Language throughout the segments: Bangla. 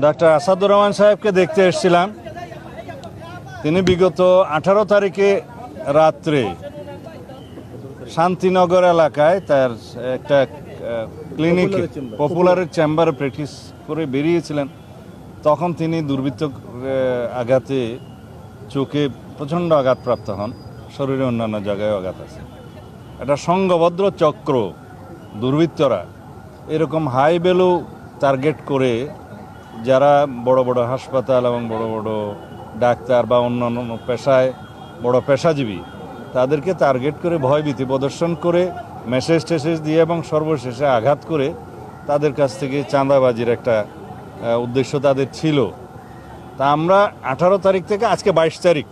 ডাক্তার আসাদুর রহমান সাহেবকে দেখতে এসেছিলাম। তিনি বিগত 18 তারিখে রাত্রে শান্তিনগর এলাকায় তার একটা ক্লিনিক পপুলারের চেম্বারে প্র্যাকটিস করে বেরিয়েছিলেন। তখন তিনি দুর্বৃত্ত আঘাতে চোখে প্রচণ্ড আঘাতপ্রাপ্ত হন, শরীরে অন্যান্য জায়গায় আঘাত আছে। একটা সংঘবদ্ধ চক্র দুর্বৃত্তরা এরকম হাই ভ্যালু টার্গেট করে যারা বড় বড় হাসপাতাল এবং বড় বড় ডাক্তার বা অন্যান্য পেশায় বড় পেশাজীবী তাদেরকে টার্গেট করে ভয়ভীতি প্রদর্শন করে মেসেজ টেসেজ দিয়ে এবং সর্বশেষে আঘাত করে তাদের কাছ থেকে চাঁদাবাজির একটা উদ্দেশ্য তাদের ছিল। তা আমরা 18 তারিখ থেকে আজকে 22 তারিখ,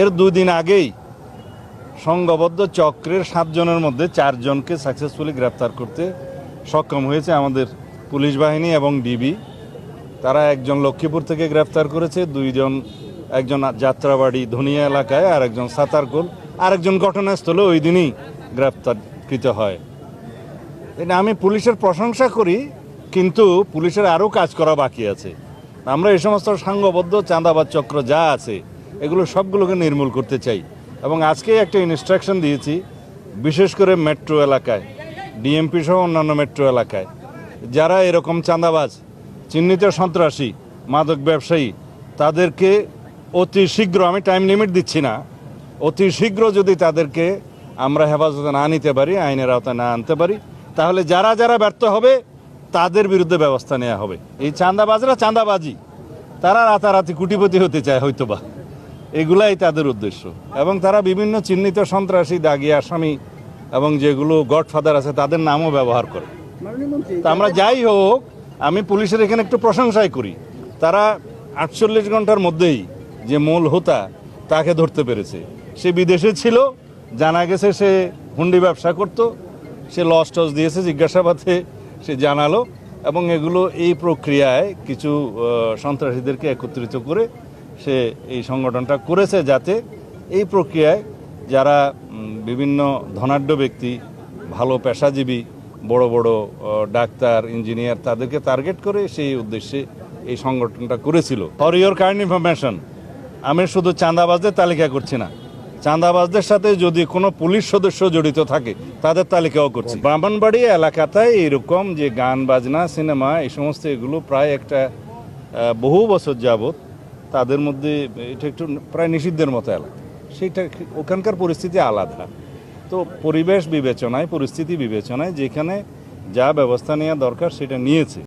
এর 2 দিন আগেই সংঘবদ্ধ চক্রের 7 জনের মধ্যে 4 জনকে সাকসেসফুলি গ্রেপ্তার করতে সক্ষম হয়েছে আমাদের পুলিশ বাহিনী এবং ডিবি। তারা একজন লক্ষ্মীপুর থেকে গ্রেপ্তার করেছে, 2 জন, একজন যাত্রাবাড়ি ধনিয়া এলাকায় আর একজন সাতারকুল, আর একজন ঘটনাস্থলে ওই দিনই গ্রেপ্তারকৃত হয়। এটা আমি পুলিশের প্রশংসা করি, কিন্তু পুলিশের আরও কাজ করা বাকি আছে। আমরা এই সমস্ত সংঘবদ্ধ চাঁদাবাজ চক্র যা আছে এগুলো সবগুলোকে নির্মূল করতে চাই এবং আজকে একটা ইনস্ট্রাকশন দিয়েছি, বিশেষ করে মেট্রো এলাকায়, ডিএমপি সহ অন্যান্য মেট্রো এলাকায় যারা এরকম চাঁদাবাজ, চিহ্নিত সন্ত্রাসী, মাদক ব্যবসায়ী, তাদেরকে অতি শীঘ্র, আমি টাইম লিমিট দিচ্ছি না, অতি শীঘ্র যদি তাদেরকে আমরা হেফাজতে না নিতে পারি, আইনের আওতায় না আনতে পারি, তাহলে যারা যারা ব্যর্থ হবে তাদের বিরুদ্ধে ব্যবস্থা নেওয়া হবে। এই চাঁদাবাজরা চাঁদাবাজি, তারা রাতারাতি কোটিপতি হতে চায় হয়তোবা, এগুলাই তাদের উদ্দেশ্য। এবং তারা বিভিন্ন চিহ্নিত সন্ত্রাসী, দাগী আসামি এবং যেগুলো গডফাদার আছে তাদের নামও ব্যবহার করে। তা আমরা যাই হোক, আমি পুলিশের এখানে একটু প্রশংসাই করি, তারা 48 ঘন্টার মধ্যেই যে মূল হোতা তাকে ধরতে পেরেছে। সে বিদেশে ছিল, জানা গেছে সে হুন্ডি ব্যবসা করত, সে লস টস দিয়েছে, জিজ্ঞাসাবাদে সে জানালো, এবং এগুলো এই প্রক্রিয়ায় কিছু সন্ত্রাসীদেরকে একত্রিত করে সে এই সংগঠনটা করেছে, যাতে এই প্রক্রিয়ায় যারা বিভিন্ন ধনাঢ্য ব্যক্তি, ভালো পেশাজীবী, বড় বড় ডাক্তার, ইঞ্জিনিয়ার, তাদেরকে টার্গেট করে সেই উদ্দেশ্যে এই সংগঠনটা করেছিল। ফর ইওর কাইন্ড ইনফরমেশন, আমি শুধু চাঁদাবাজদের তালিকা করছি না, চাঁদাবাজদের সাথে যদি কোনো পুলিশ সদস্য জড়িত থাকে তাদের তালিকাও করছি। ব্রাহ্মণবাড়ি এলাকাটায় এরকম যে গান বাজনা, সিনেমা, এই সমস্ত এগুলো প্রায় একটা বহু বছর যাবৎ তাদের মধ্যে এটা একটু প্রায় নিষিদ্ধের মতো এলাকা। সেইটা ওখানকার পরিস্থিতি আলাদা। তো পরিবেশ বিবেচনায়, পরিস্থিতি বিবেচনায় যেখানে যা ব্যবস্থা নেওয়া দরকার সেটা নিয়েছে।